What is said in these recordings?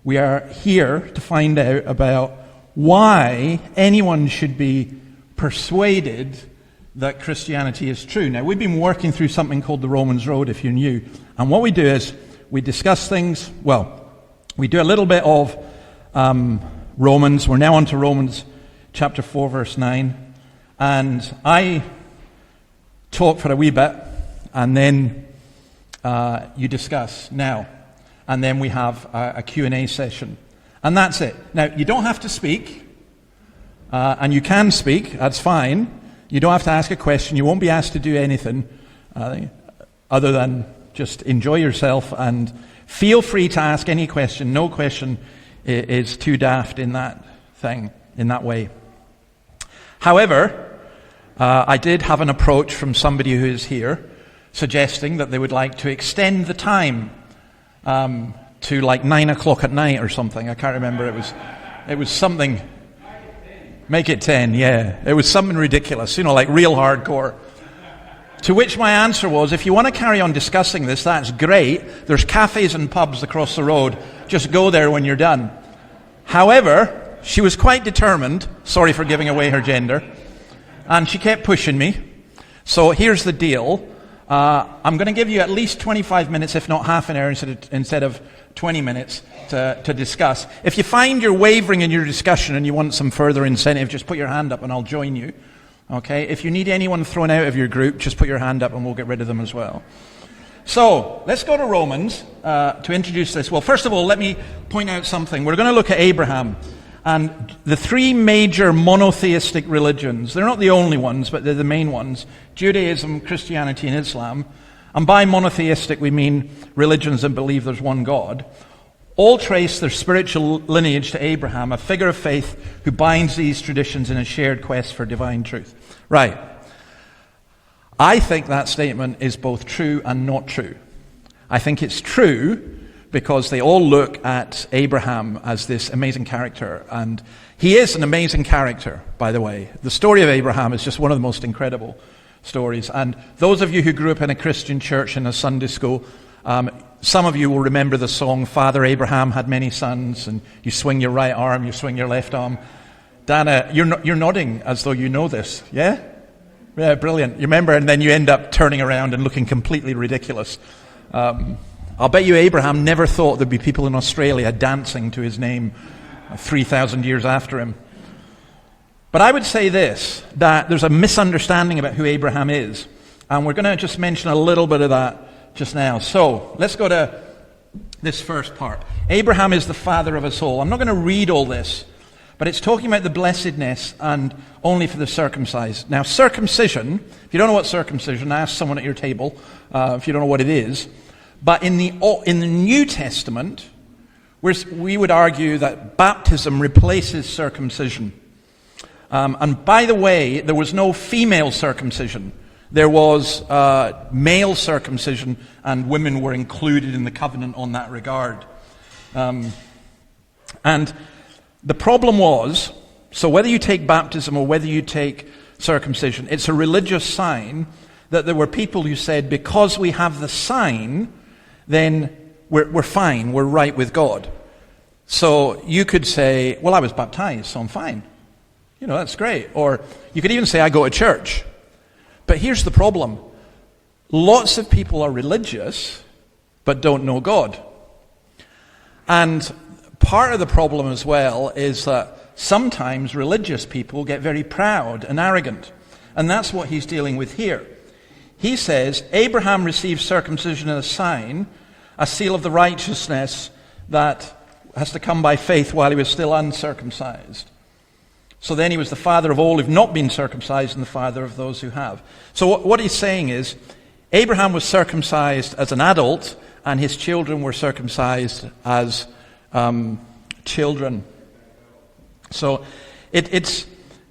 We are here to find out about why anyone should be persuaded that Christianity is true. Now, we've been working through something called the Romans Road, if you're new. And what we do is we discuss things, we do a little bit of Romans. We're now on to Romans chapter 4, verse 9. And I talk for a wee bit, and then you discuss now. And then we have a Q&A session. And that's it. Now, you don't have to speak, and you can speak, that's fine. You don't have to ask a question. You won't be asked to do anything other than just enjoy yourself, and feel free to ask any question. No question is too daft in that way. However, I did have an approach from somebody who is here suggesting that they would like to extend the time to like 9 o'clock at night or something. I can't remember. It was something. Make it 10, yeah. It was something ridiculous, like real hardcore. To which my answer was, if you want to carry on discussing this, that's great. There's cafes and pubs across the road. Just go there when you're done. However, she was quite determined. Sorry for giving away her gender. And she kept pushing me. So here's the deal. I'm going to give you at least 25 minutes, if not half an hour, instead of 20 minutes to discuss. If you find you're wavering in your discussion and you want some further incentive, just put your hand up and I'll join you. Okay? If you need anyone thrown out of your group, just put your hand up and we'll get rid of them as well. So, let's go to Romans to introduce this. Well, first of all, let me point out something. We're going to look at Abraham and the three major monotheistic religions. They're not the only ones, but they're the main ones. Judaism, Christianity, and Islam. And by monotheistic, we mean religions that believe there's one God. All trace their spiritual lineage to Abraham, a figure of faith who binds these traditions in a shared quest for divine truth. Right. I think that statement is both true and not true. I think it's true because they all look at Abraham as this amazing character. And he is an amazing character, by the way. The story of Abraham is just one of the most incredible stories. And those of you who grew up in a Christian church in a Sunday school, some of you will remember the song, Father Abraham had many sons, and you swing your right arm, you swing your left arm. Dana, you're nodding as though you know this, yeah? Yeah, brilliant. You remember, and then you end up turning around and looking completely ridiculous. I'll bet you Abraham never thought there'd be people in Australia dancing to his name 3,000 years after him. But I would say this, that there's a misunderstanding about who Abraham is. And we're going to just mention a little bit of that just now. So, let's go to this first part. Abraham is the father of us all. I'm not going to read all this, but it's talking about the blessedness and only for the circumcised. Now, circumcision, if you don't know what circumcision, ask someone at your table if you don't know what it is. But in the New Testament, we would argue that baptism replaces circumcision. And by the way, there was no female circumcision. There was male circumcision, and women were included in the covenant on that regard. And the problem was, so whether you take baptism or whether you take circumcision, it's a religious sign that there were people who said, because we have the sign, then we're fine, we're right with God. So you could say, well, I was baptized, so I'm fine. That's great. Or you could even say, I go to church. But here's the problem. Lots of people are religious, but don't know God. And part of the problem as well is that sometimes religious people get very proud and arrogant. And that's what he's dealing with here. He says, Abraham received circumcision as a sign, a seal of the righteousness that has to come by faith while he was still uncircumcised. So then he was the father of all who've not been circumcised and the father of those who have. So what he's saying is, Abraham was circumcised as an adult, and his children were circumcised as children. So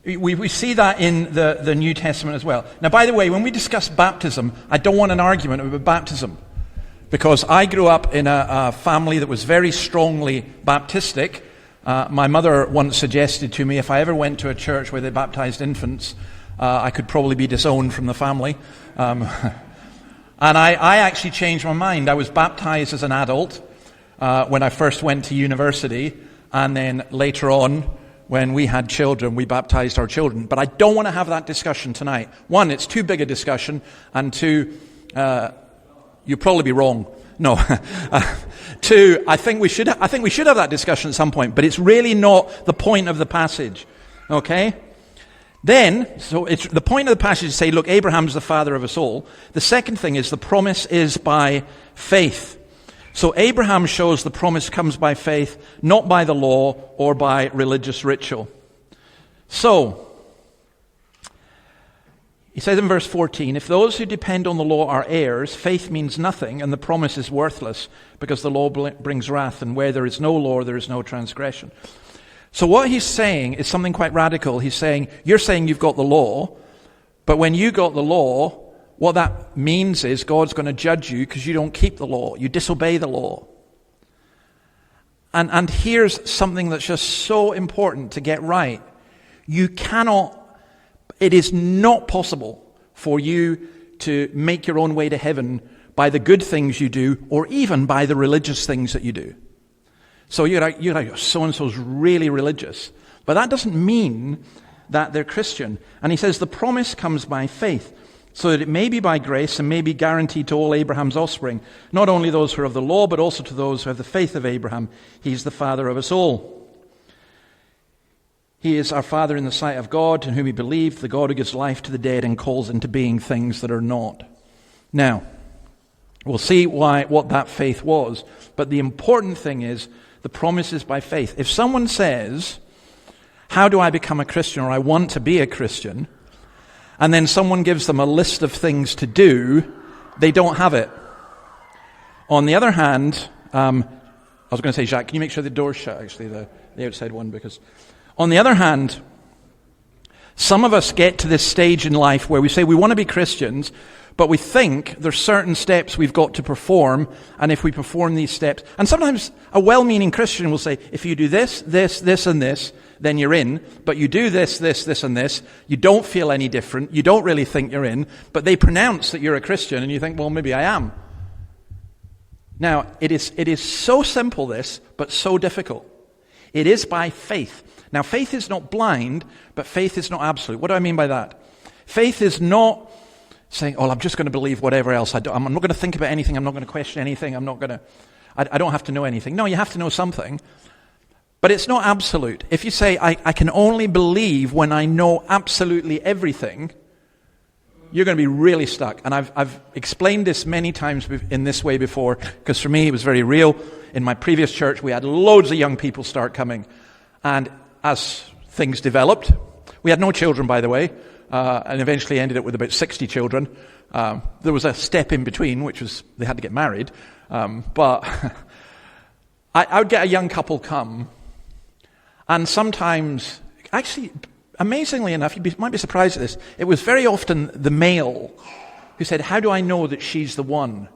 we see that in the New Testament as well. Now, by the way, when we discuss baptism, I don't want an argument about baptism, because I grew up in a family that was very strongly Baptistic. My mother once suggested to me if I ever went to a church where they baptized infants, I could probably be disowned from the family. And I actually changed my mind. I was baptized as an adult. when I first went to university, and then later on, when we had children, we baptized our children. But I don't want to have that discussion tonight. One, it's too big a discussion, and two, you'll probably be wrong. No. Two, I think we should have that discussion at some point, but it's really not the point of the passage. Okay? Then, so it's the point of the passage is to say, look, Abraham's the father of us all. The second thing is the promise is by faith. So Abraham shows the promise comes by faith, not by the law or by religious ritual. So, he says in verse 14, if those who depend on the law are heirs, faith means nothing and the promise is worthless because the law brings wrath, and where there is no law, there is no transgression. So what he's saying is something quite radical. He's saying, you're saying you've got the law, but when you got the law, what that means is God's going to judge you because you don't keep the law. You disobey the law. And here's something that's just so important to get right. It is not possible for you to make your own way to heaven by the good things you do or even by the religious things that you do. So you're like, so-and-so's really religious. But that doesn't mean that they're Christian. And he says the promise comes by faith, so that it may be by grace and may be guaranteed to all Abraham's offspring, not only those who are of the law, but also to those who have the faith of Abraham. He's the father of us all. He is our father in the sight of God, in whom we believe, the God who gives life to the dead and calls into being things that are not. Now, we'll see what that faith was. But the important thing is, the promise is by faith. If someone says, how do I become a Christian, or I want to be a Christian, and then someone gives them a list of things to do, they don't have it. On the other hand, I was going to say, Jacques, can you make sure the door's shut, actually, the outside one, because... On the other hand, some of us get to this stage in life where we say we want to be Christians, but we think there's certain steps we've got to perform, and if we perform these steps, and sometimes a well-meaning Christian will say, if you do this, this, this, and this, then you're in, but you do this, this, this, and this, you don't feel any different, you don't really think you're in, but they pronounce that you're a Christian, and you think, well, maybe I am. Now, it is so simple, this, but so difficult. It is by faith. Now, faith is not blind, but faith is not absolute. What do I mean by that? Faith is not saying, oh, I'm just going to believe whatever else I do. I'm not going to think about anything. I'm not going to question anything. I don't have to know anything. No, you have to know something. But it's not absolute. If you say, I can only believe when I know absolutely everything, you're going to be really stuck. And I've explained this many times in this way before, because for me it was very real. In my previous church, we had loads of young people start coming. And as things developed, we had no children, by the way, and eventually ended up with about 60 children. There was a step in between, which was they had to get married. But I would get a young couple come, and sometimes, actually, amazingly enough, you might be surprised at this, it was very often the male who said, how do I know that she's the one?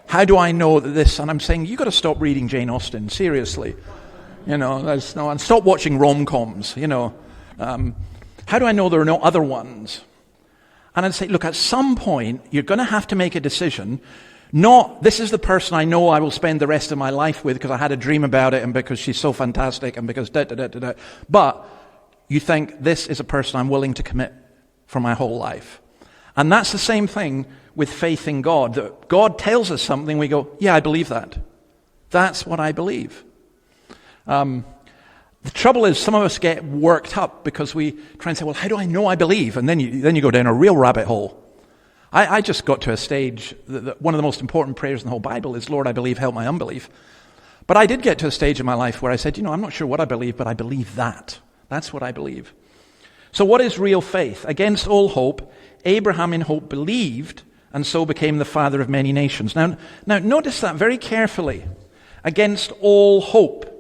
How do I know that this? And I'm saying, you've got to stop reading Jane Austen, seriously. And stop watching rom-coms, How do I know there are no other ones? And I'd say, look, at some point, you're going to have to make a decision. Not, this is the person I know I will spend the rest of my life with because I had a dream about it and because she's so fantastic and because da-da-da-da-da. But you think, this is a person I'm willing to commit for my whole life. And that's the same thing with faith in God. That God tells us something, we go, yeah, I believe that. That's what I believe. The trouble is, some of us get worked up because we try and say, well, how do I know I believe? And then you go down a real rabbit hole. I just got to a stage that one of the most important prayers in the whole Bible is, Lord, I believe, help my unbelief. But I did get to a stage in my life where I said, I'm not sure what I believe, but I believe that. That's what I believe. So what is real faith? Against all hope, Abraham in hope believed, and so became the father of many nations. Now notice that very carefully. Against all hope.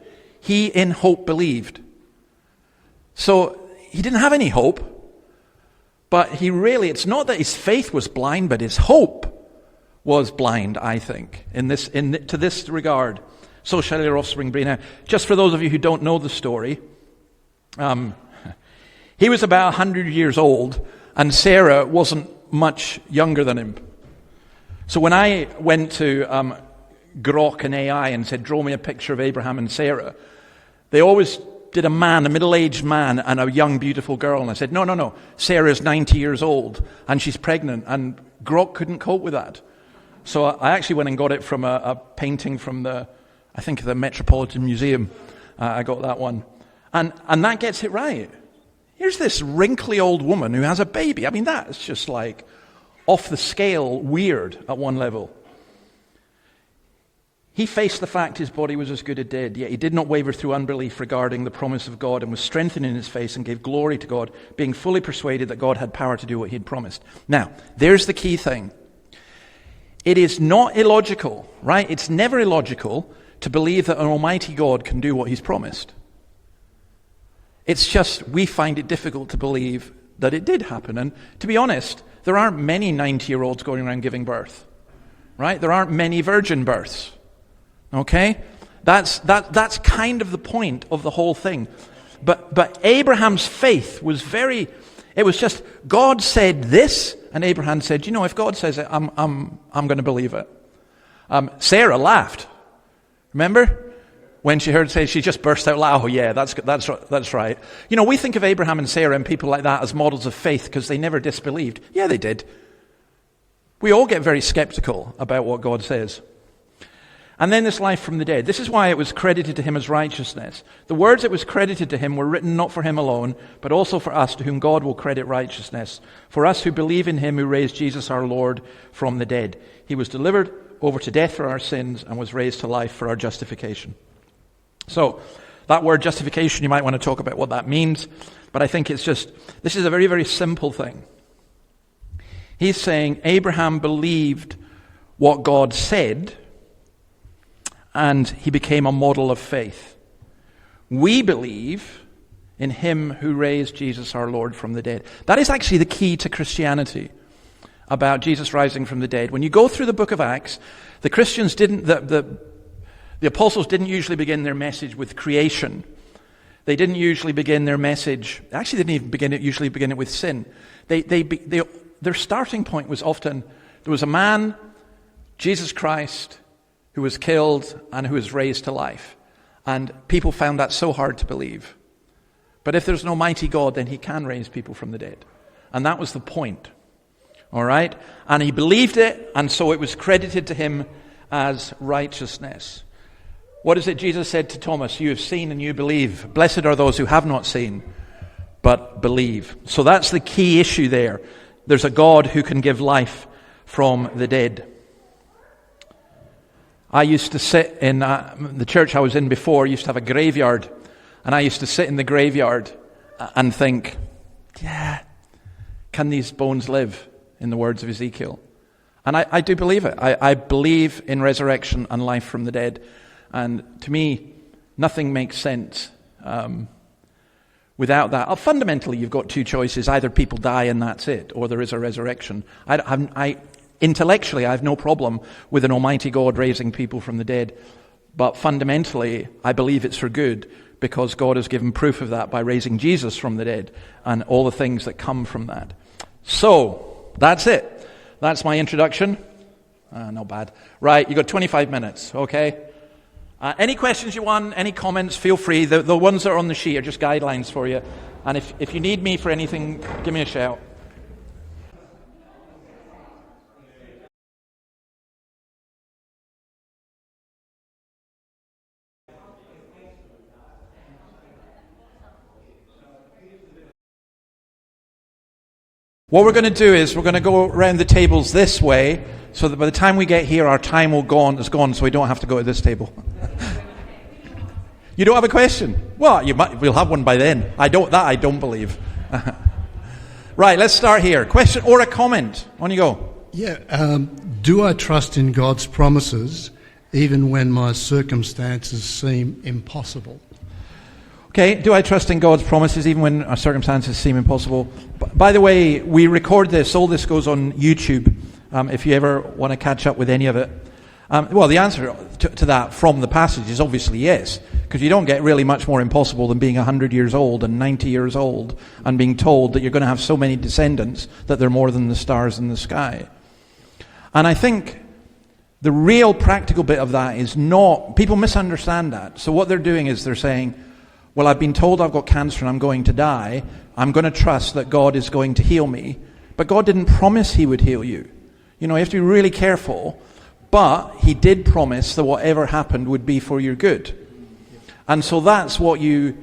He in hope believed. So he didn't have any hope, but it's not that his faith was blind, but his hope was blind, I think, to this regard. So shall your offspring be. Now, just for those of you who don't know the story, he was about 100 years old, and Sarah wasn't much younger than him. So when I went to grok and AI and said, draw me a picture of Abraham and Sarah, they always did a middle-aged man and a young, beautiful girl. And I said, no, Sarah's 90 years old and she's pregnant. And grok couldn't cope with that. So I actually went and got it from a painting from the Metropolitan Museum. I got that one. And that gets it right. Here's this wrinkly old woman who has a baby. I mean, that's just like off the scale weird at one level. He faced the fact his body was as good as dead, yet he did not waver through unbelief regarding the promise of God and was strengthened in his faith and gave glory to God, being fully persuaded that God had power to do what he had promised. Now, there's the key thing. It is not illogical, right? It's never illogical to believe that an almighty God can do what he's promised. It's just we find it difficult to believe that it did happen. And to be honest, there aren't many 90-year-olds going around giving birth, right? There aren't many virgin births. Okay? That's kind of the point of the whole thing. But Abraham's faith was it was just, God said this, and Abraham said, if God says it, I'm going to believe it. Sarah laughed. Remember? When she heard say, she just burst out laughing. Oh yeah, that's right. We think of Abraham and Sarah and people like that as models of faith because they never disbelieved. Yeah, they did. We all get very skeptical about what God says. And then this life from the dead. This is why it was credited to him as righteousness. The words that was credited to him were written not for him alone, but also for us, to whom God will credit righteousness. For us who believe in him who raised Jesus our Lord from the dead. He was delivered over to death for our sins and was raised to life for our justification. So, that word justification, you might want to talk about what that means. But I think this is a very, very simple thing. He's saying Abraham believed what God said, and he became a model of faith. We believe in him who raised Jesus our Lord from the dead. That is actually the key to Christianity, about Jesus rising from the dead. When you go through the book of Acts, the Christians the apostles didn't usually begin their message with creation. They didn't usually begin their message, actually they didn't even usually begin it with sin. Their starting point was often, there was a man, Jesus Christ, who was killed and who was raised to life. And people found that so hard to believe. But if there's an almighty God, then he can raise people from the dead. And that was the point. All right? And he believed it, and so it was credited to him as righteousness. What is it Jesus said to Thomas? You have seen and you believe. Blessed are those who have not seen, but believe. So that's the key issue there. There's a God who can give life from the dead. I used to sit in the church I was in before, used to have a graveyard, and I used to sit in the graveyard and think, can these bones live, in the words of Ezekiel? And I do believe it. I believe in resurrection and life from the dead. And to me, nothing makes sense without that. Fundamentally, you've got two choices. Either people die and that's it, or there is a resurrection. Intellectually, I have no problem with an almighty God raising people from the dead. But fundamentally, I believe it's for good, because God has given proof of that by raising Jesus from the dead and all the things that come from that. So, that's it. That's my introduction. Not bad. Right, you got 25 minutes, okay? Any questions you want, any comments, feel free. The ones that are on the sheet are just guidelines for you. And if you need me for anything, give me a shout. What we're going to do is we're going to go around the tables this way, so that by the time we get here, our time is gone, so we don't have to go to this table. You don't have a question? Well, we'll have one by then. I don't believe. Right, let's start here. Question or a comment? On you go. Yeah. Do I trust in God's promises even when my circumstances seem impossible? Okay, do I trust in God's promises even when our circumstances seem impossible? By the way, we record this. All this goes on YouTube, if you ever want to catch up with any of it. Well, the answer to that from the passage is obviously yes, because you don't get really much more impossible than being 100 years old and 90 years old and being told that you're going to have so many descendants that they're more than the stars in the sky. And I think The real practical bit of that is not, people misunderstand that. So what they're doing is they're saying, well, I've been told I've got cancer and I'm going to die. I'm going to trust that God is going to heal me. But God didn't promise he would heal you. You know, you have to be really careful. But he did promise that whatever happened would be for your good. And so that's what you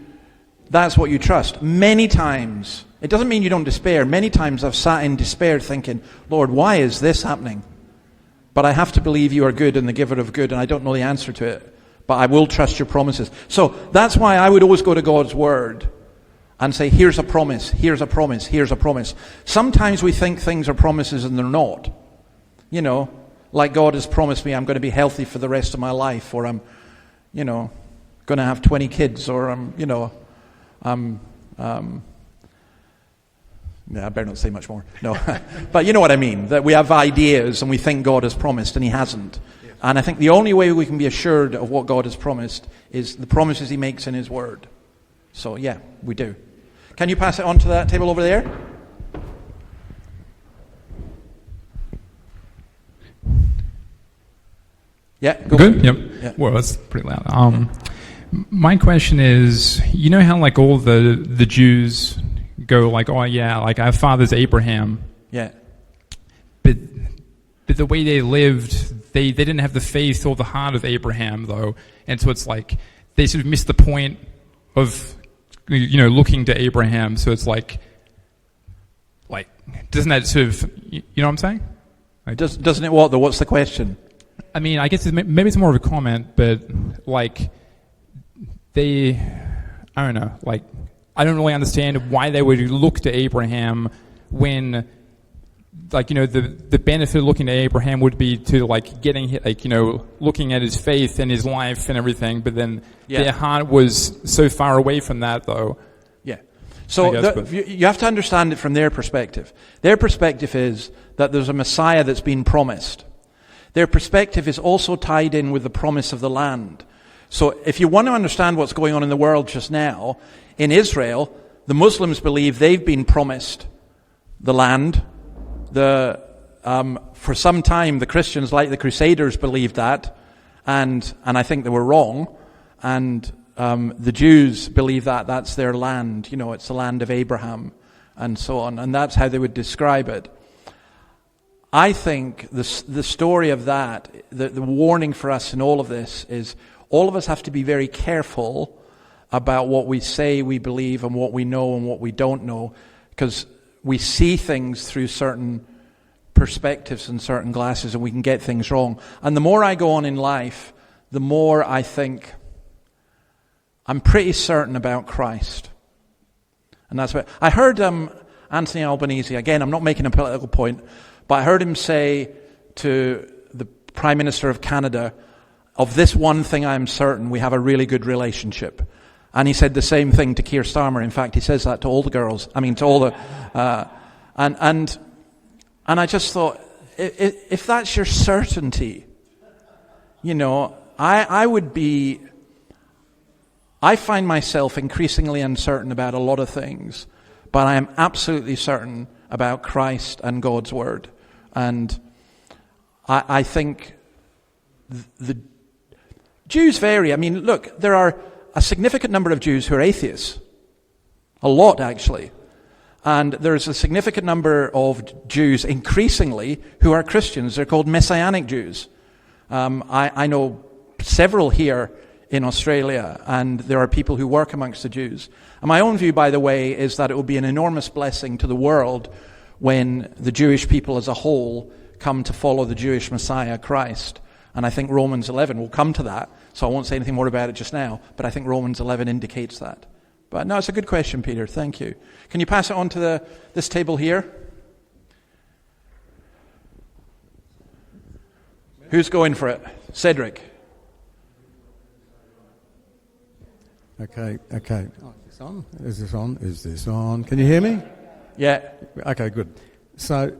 trust. Many times, it doesn't mean you don't despair. Many times I've sat in despair thinking, Lord, why is this happening? But I have to believe you are good and the giver of good, and I don't know the answer to it. But I will trust your promises. So that's why I would always go to God's word and say, here's a promise, here's a promise, here's a promise. Sometimes we think things are promises and they're not. You know, like God has promised me I'm going to be healthy for the rest of my life, or I'm, you know, going to have 20 kids, or I'm, you know, yeah, I better not say much more. No, but you know what I mean, that we have ideas and we think God has promised and he hasn't. Yes. And I think the only way we can be assured of what God has promised is the promises he makes in his word. So yeah, we do. Can you pass it on to that table over there? Yeah, go good. Yep. Yeah. Well, that's pretty loud. My question is, you know how like all the Jews go like, oh yeah, like our father's Abraham. Yeah. But the way they lived, they didn't have the faith or the heart of Abraham though, and so it's like they sort of missed the point of, you know, looking to Abraham. So it's like doesn't that sort of, you know what I'm saying? Like, doesn't it what though? What's the question? I mean, I guess maybe it's more of a comment, but like I don't know, like I don't really understand why they would look to Abraham when, like, you know, the benefit of looking to Abraham would be to like getting, like, you know, looking at his faith and his life and everything, but then their heart was so far away from that though. Yeah. So you have to understand it from their perspective. Their perspective is that there's a Messiah that's been promised. Their perspective is also tied in with the promise of the land. So if you want to understand what's going on in the world just now, in Israel, the Muslims believe they've been promised the land. For some time, the Christians, like the Crusaders, believed that, and I think they were wrong. And the Jews believe that that's their land. You know, it's the land of Abraham, and so on. And that's how they would describe it. I think the story of that, the warning for us in all of this is all of us have to be very careful about what we say we believe and what we know and what we don't know, because we see things through certain perspectives and certain glasses, and we can get things wrong. And the more I go on in life, the more I think I'm pretty certain about Christ. And that's what I heard Anthony Albanese, again, I'm not making a political point, but I heard him say to the Prime Minister of Canada, of this one thing I'm certain, we have a really good relationship. And he said the same thing to Keir Starmer. In fact, he says that to all the girls. I mean, to all the... And I just thought, if that's your certainty, you know, I find myself increasingly uncertain about a lot of things, but I am absolutely certain about Christ and God's Word. And I think the Jews vary. I mean, look, there are a significant number of Jews who are atheists. A lot, actually. And there's a significant number of Jews, increasingly, who are Christians. They're called Messianic Jews. I know several here in Australia, and there are people who work amongst the Jews. And my own view, by the way, is that it will be an enormous blessing to the world when the Jewish people as a whole come to follow the Jewish Messiah, Christ. And I think Romans 11 will come to that, so I won't say anything more about it just now, but I think Romans 11 indicates that. But no, it's a good question, Peter. Thank you. Can you pass it on to this table here? Who's going for it? Cedric. Okay. Oh, is this on? Is this on? Can you hear me? Yeah. Okay, good. So,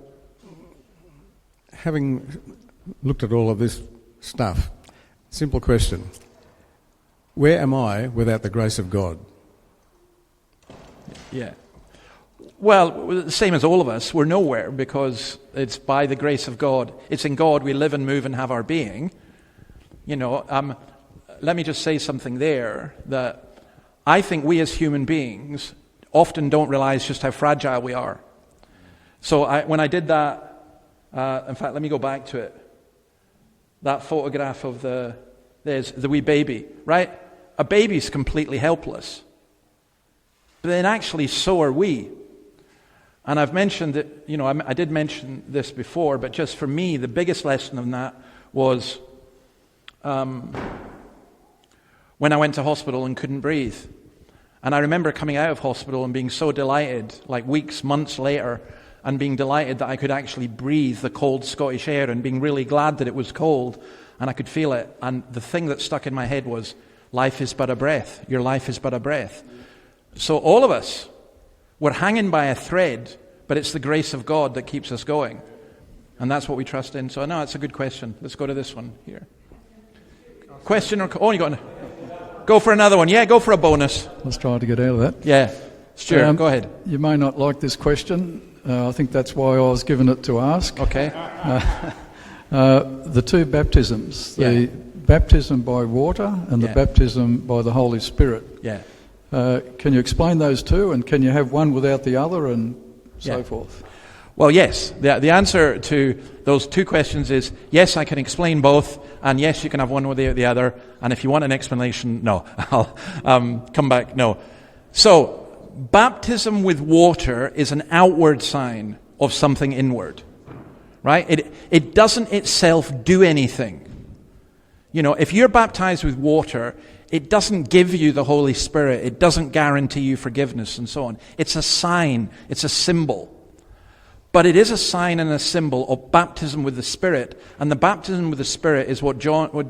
having looked at all of this stuff, simple question. Where am I without the grace of God? Yeah. Well, the same as all of us, we're nowhere because it's by the grace of God. It's in God we live and move and have our being. Let me just say something there, that I think we as human beings often don't realize just how fragile we are. So when I did that, in fact, let me go back to it. That photograph of there's the wee baby, right? A baby's completely helpless. But then actually so are we. And I've mentioned it, I did mention this before, but just for me, the biggest lesson of that was when I went to hospital and couldn't breathe. And I remember coming out of hospital and being so delighted, like weeks, months later, and being delighted that I could actually breathe the cold Scottish air and being really glad that it was cold and I could feel it. And the thing that stuck in my head was, life is but a breath. Your life is but a breath. So all of us, we're hanging by a thread, but it's the grace of God that keeps us going. And that's what we trust in. So no, it's a good question. Let's go to this one here. Question or... Oh, you got... Go for another one. Yeah, go for a bonus. Let's try to get out of that. Yeah. Stuart, go ahead. You may not like this question. I think that's why I was given it to ask. Okay. The two baptisms, the baptism by water and the baptism by the Holy Spirit. Yeah. Can you explain those two, and can you have one without the other, and so forth? Well, yes. The answer to those two questions is yes, I can explain both, and yes, you can have one without the other. And if you want an explanation, no. I'll come back. No. So, baptism with water is an outward sign of something inward, right? It doesn't itself do anything. If you're baptized with water, it doesn't give you the Holy Spirit. It doesn't guarantee you forgiveness and so on. It's a sign. It's a symbol. But it is a sign and a symbol of baptism with the Spirit. And the baptism with the Spirit is what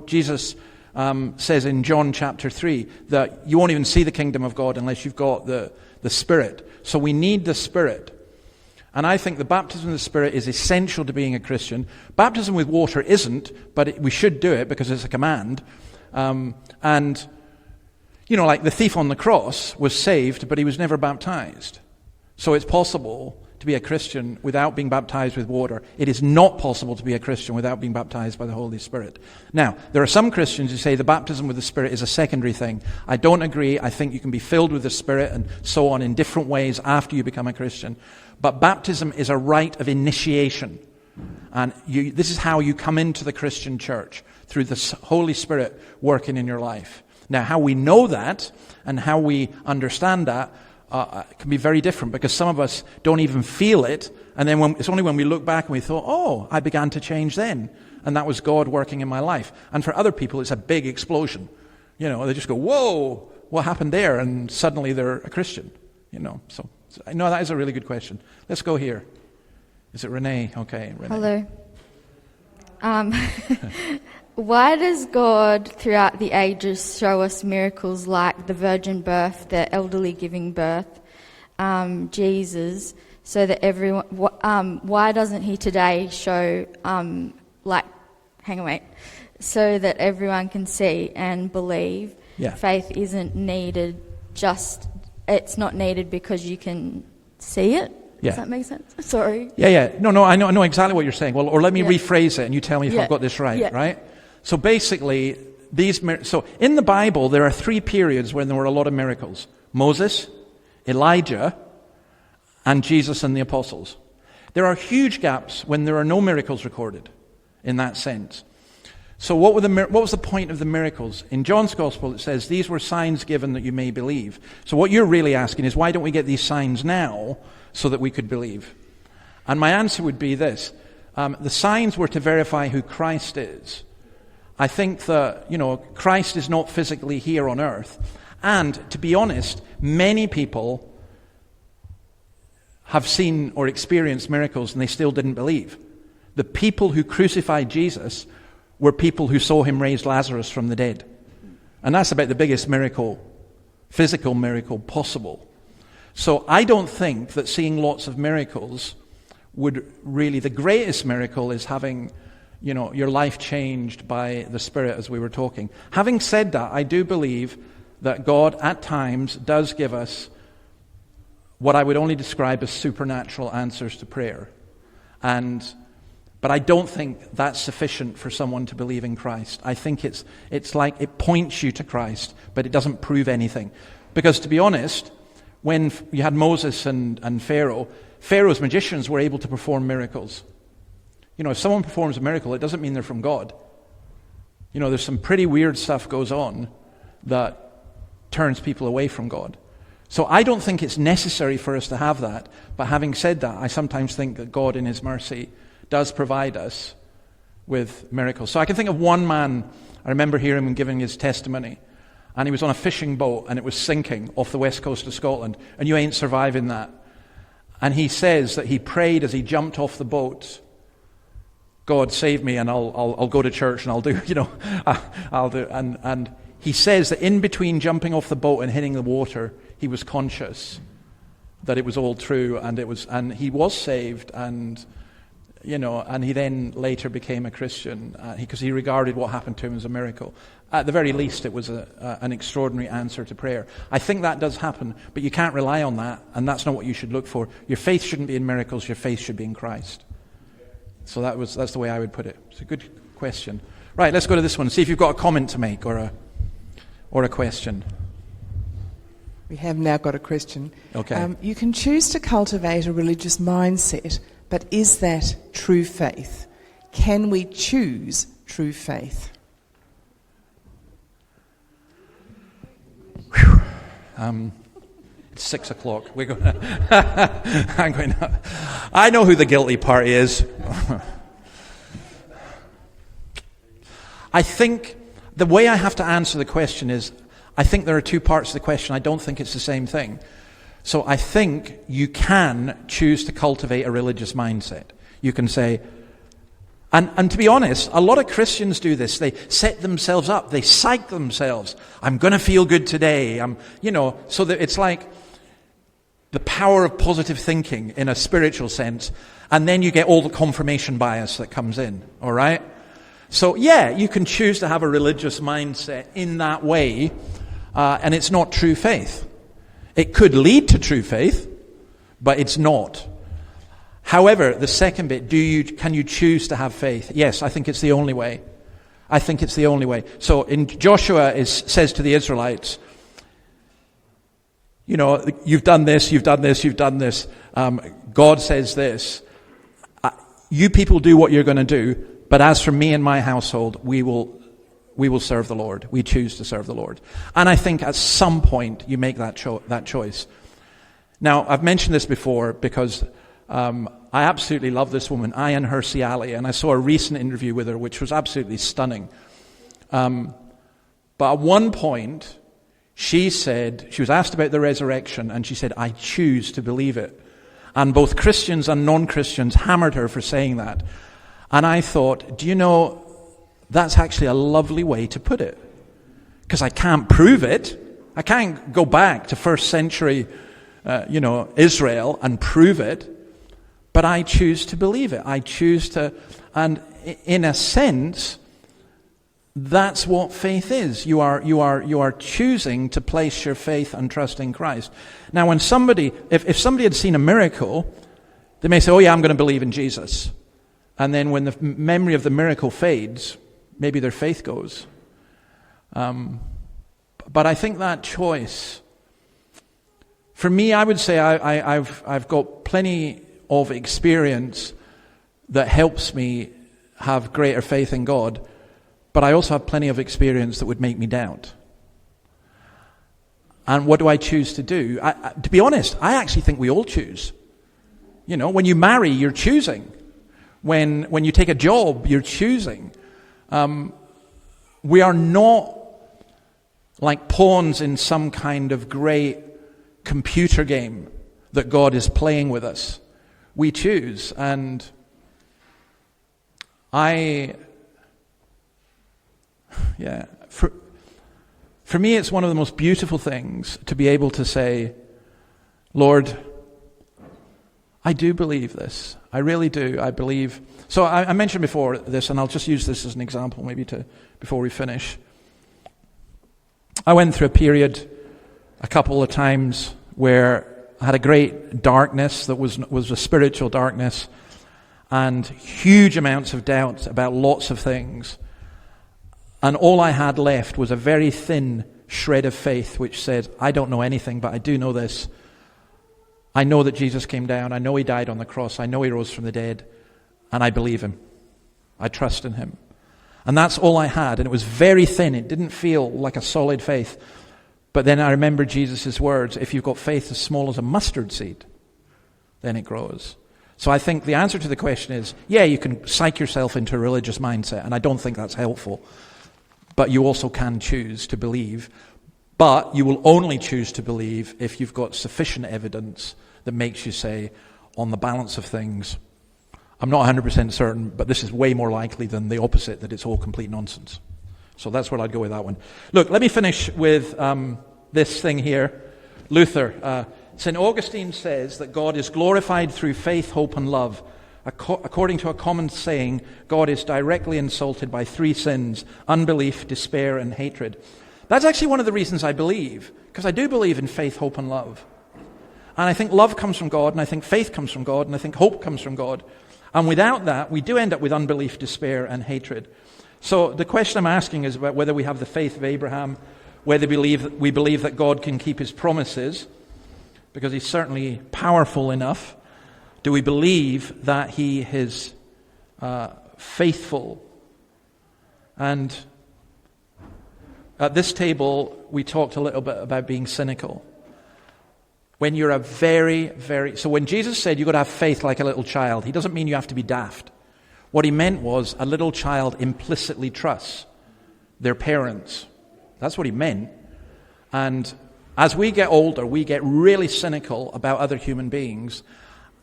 Jesus says in John chapter 3, that you won't even see the kingdom of God unless you've got the Spirit. So we need the Spirit. And I think the baptism of the Spirit is essential to being a Christian. Baptism with water isn't, but we should do it because it's a command. Like the thief on the cross was saved, but he was never baptized. So it's possible to be a Christian without being baptized with water. It is not possible to be a Christian without being baptized by the Holy Spirit. Now, there are some Christians who say the baptism with the Spirit is a secondary thing. I don't agree. I think you can be filled with the Spirit and so on in different ways after you become a Christian. But baptism is a rite of initiation. And this is how you come into the Christian church, through the Holy Spirit working in your life. Now, how we know that and how we understand that can be very different, because some of us don't even feel it, and then it's only when we look back and we thought, oh, I began to change then, and that was God working in my life. And for other people, it's a big explosion. They just go, whoa, what happened there? And suddenly they're a Christian. So I know that is a really good question. Let's go here. Is it Renee? Okay, Renee. Hello. Why does God, throughout the ages, show us miracles like the virgin birth, the elderly giving birth, Jesus, so that everyone... why doesn't he today show, so that everyone can see and believe? Yeah. Faith isn't needed it's not needed because you can see it? Yeah. Does that make sense? Sorry. Yeah. No, I know exactly what you're saying. Well, or let me rephrase it and you tell me if I've got this right, right? So basically, so in the Bible, there are 3 periods when there were a lot of miracles. Moses, Elijah, and Jesus and the apostles. There are huge gaps when there are no miracles recorded in that sense. So what was the point of the miracles? In John's Gospel, it says, these were signs given that you may believe. So what you're really asking is, why don't we get these signs now so that we could believe? And my answer would be this. The signs were to verify who Christ is. I think that, Christ is not physically here on earth. And to be honest, many people have seen or experienced miracles and they still didn't believe. The people who crucified Jesus were people who saw him raise Lazarus from the dead. And that's about the biggest miracle, physical miracle possible. So I don't think that seeing lots of miracles would really... The greatest miracle is having, your life changed by the Spirit, as we were talking. Having said that, I do believe that God at times does give us what I would only describe as supernatural answers to prayer. But I don't think that's sufficient for someone to believe in Christ. I think it's like it points you to Christ, but it doesn't prove anything. Because to be honest, when you had Moses and Pharaoh, Pharaoh's magicians were able to perform miracles. If someone performs a miracle, it doesn't mean they're from God. There's some pretty weird stuff goes on that turns people away from God. So I don't think it's necessary for us to have that. But having said that, I sometimes think that God in his mercy does provide us with miracles. So I can think of one man, I remember hearing him giving his testimony, and he was on a fishing boat and it was sinking off the west coast of Scotland, and you ain't surviving that. And he says that he prayed as he jumped off the boat, God save me and I'll go to church and I'll do, I'll do. And he says that in between jumping off the boat and hitting the water, he was conscious that it was all true, and he was saved, and he then later became a Christian because he regarded what happened to him as a miracle. At the very least, it was an extraordinary answer to prayer. I think that does happen, but you can't rely on that, and that's not what you should look for. Your faith shouldn't be in miracles. Your faith should be in Christ. So that's the way I would put it. It's a good question. Right, let's go to this one. See if you've got a comment to make or a question. We have now got a question. Okay. You can choose to cultivate a religious mindset, but is that true faith? Can we choose true faith? It's 6 o'clock. We're going. I know who the guilty party is. I think the way I have to answer the question is, I think there are two parts of the question. I don't think it's the same thing. So I think you can choose to cultivate a religious mindset. You can say, and to be honest, a lot of Christians do this. They set themselves up. They psych themselves. I'm going to feel good today. So that it's like the power of positive thinking in a spiritual sense. And then you get all the confirmation bias that comes in. All right? So yeah, you can choose to have a religious mindset in that way. And it's not true faith. It could lead to true faith, but it's not. However, the second bit, can you choose to have faith? Yes, I think it's the only way. I think it's the only way. So in Joshua says to the Israelites, you've done this, you've done this, you've done this. God says this. You people do what you're going to do, but as for me and my household, we will serve the Lord. We choose to serve the Lord. And I think at some point you make that choice. Now, I've mentioned this before because I absolutely love this woman, Ayan Hirsi Ali, and I saw a recent interview with her which was absolutely stunning. But at one point, she was asked about the resurrection, and she said, I choose to believe it. And both Christians and non-Christians hammered her for saying that. And I thought, that's actually a lovely way to put it. Because I can't prove it. I can't go back to first century, Israel and prove it. But I choose to believe it. I choose to, and in a sense, that's what faith is. You are choosing to place your faith and trust in Christ. Now, when if somebody had seen a miracle, they may say, oh yeah, I'm going to believe in Jesus. And then when the memory of the miracle fades, maybe their faith goes. But I think that choice, for me, I would say I've got plenty of experience that helps me have greater faith in God, but I also have plenty of experience that would make me doubt. And what do I choose to do? To be honest, I actually think we all choose. When you marry, you're choosing. When you take a job, you're choosing. We are not like pawns in some kind of great computer game that God is playing with us. We choose, and for me it's one of the most beautiful things to be able to say, Lord, I do believe this. I really do. I believe. So I mentioned before this, and I'll just use this as an example maybe before we finish. I went through a period a couple of times where had a great darkness that was a spiritual darkness, and huge amounts of doubt about lots of things. And all I had left was a very thin shred of faith which said, I don't know anything, but I do know this. I know that Jesus came down. I know he died on the cross. I know he rose from the dead. And I believe him. I trust in him. And that's all I had. And it was very thin. It didn't feel like a solid faith. But then I remember Jesus' words, if you've got faith as small as a mustard seed, then it grows. So I think the answer to the question is, yeah, you can psych yourself into a religious mindset. And I don't think that's helpful. But you also can choose to believe. But you will only choose to believe if you've got sufficient evidence that makes you say, on the balance of things, I'm not 100% certain, but this is way more likely than the opposite, that it's all complete nonsense. So that's where I'd go with that one. Look, let me finish with this thing here. Luther. St. Augustine says that God is glorified through faith, hope, and love. According to a common saying, God is directly insulted by 3 sins: unbelief, despair, and hatred. That's actually one of the reasons I believe, because I do believe in faith, hope, and love. And I think love comes from God, and I think faith comes from God, and I think hope comes from God. And without that, we do end up with unbelief, despair, and hatred. So the question I'm asking is about whether we have the faith of Abraham, whether we believe that God can keep his promises, because he's certainly powerful enough. Do we believe that he is faithful? And at this table, we talked a little bit about being cynical. When you're so when Jesus said you've got to have faith like a little child, he doesn't mean you have to be daft. What he meant was a little child implicitly trusts their parents. That's what he meant. And as we get older, we get really cynical about other human beings.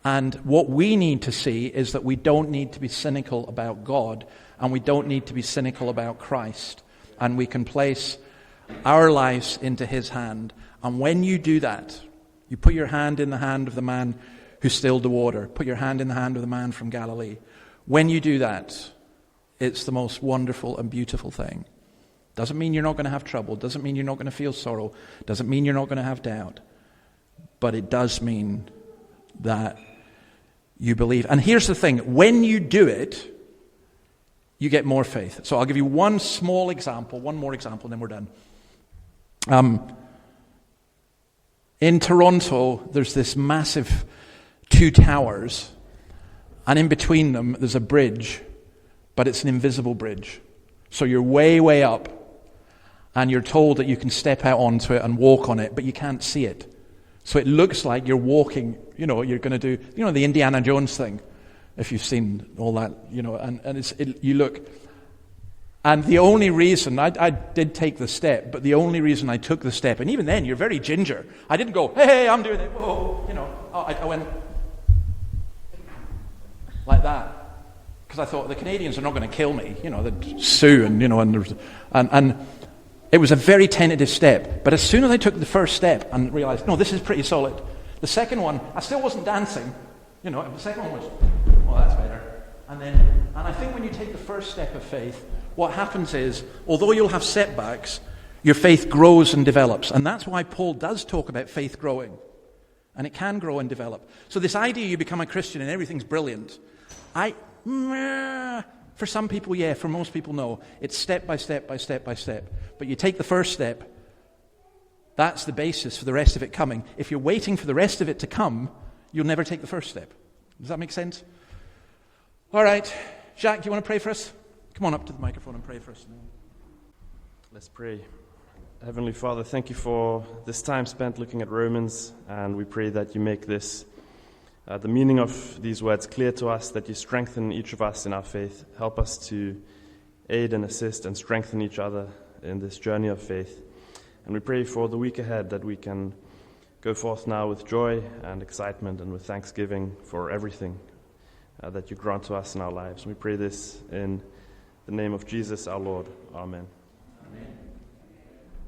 And what we need to see is that we don't need to be cynical about God, and we don't need to be cynical about Christ. And we can place our lives into his hand. And when you do that, you put your hand in the hand of the man who stilled the water. Put your hand in the hand of the man from Galilee. When you do that, it's the most wonderful and beautiful thing. Doesn't mean you're not going to have trouble. Doesn't mean you're not going to feel sorrow. Doesn't mean you're not going to have doubt. But it does mean that you believe. And here's the thing. When you do it, you get more faith. So I'll give you one more example, and then we're done. In Toronto, there's this massive 2 towers, and in between them, there's a bridge, but it's an invisible bridge. So you're way, way up, and you're told that you can step out onto it and walk on it, but you can't see it. So it looks like you're walking, you're going to do, the Indiana Jones thing, if you've seen all that, and you look. And the only reason, I did take the step, but the only reason I took the step, and even then, you're very ginger. I didn't go, hey, I'm doing it, whoa, I went like that. Because I thought, the Canadians are not going to kill me, they'd sue, and it was a very tentative step. But as soon as I took the first step and realized, no, this is pretty solid. The second one, I still wasn't dancing, the second one was, well, that's better. And I think when you take the first step of faith, what happens is, although you'll have setbacks, your faith grows and develops. And that's why Paul does talk about faith growing. And it can grow and develop. So this idea you become a Christian and everything's brilliant, for some people, yeah. For most people, no. It's step by step by step by step. But you take the first step, that's the basis for the rest of it coming. If you're waiting for the rest of it to come, you'll never take the first step. Does that make sense? All right. Jacques, do you want to pray for us? Come on up to the microphone and pray for us. Let's pray. Heavenly Father, thank you for this time spent looking at Romans, and we pray that you make this, the meaning of these words clear to us, that you strengthen each of us in our faith. Help us to aid and assist and strengthen each other in this journey of faith. And we pray for the week ahead that we can go forth now with joy and excitement and with thanksgiving for everything that you grant to us in our lives. We pray this in the name of Jesus our Lord. Amen. Amen.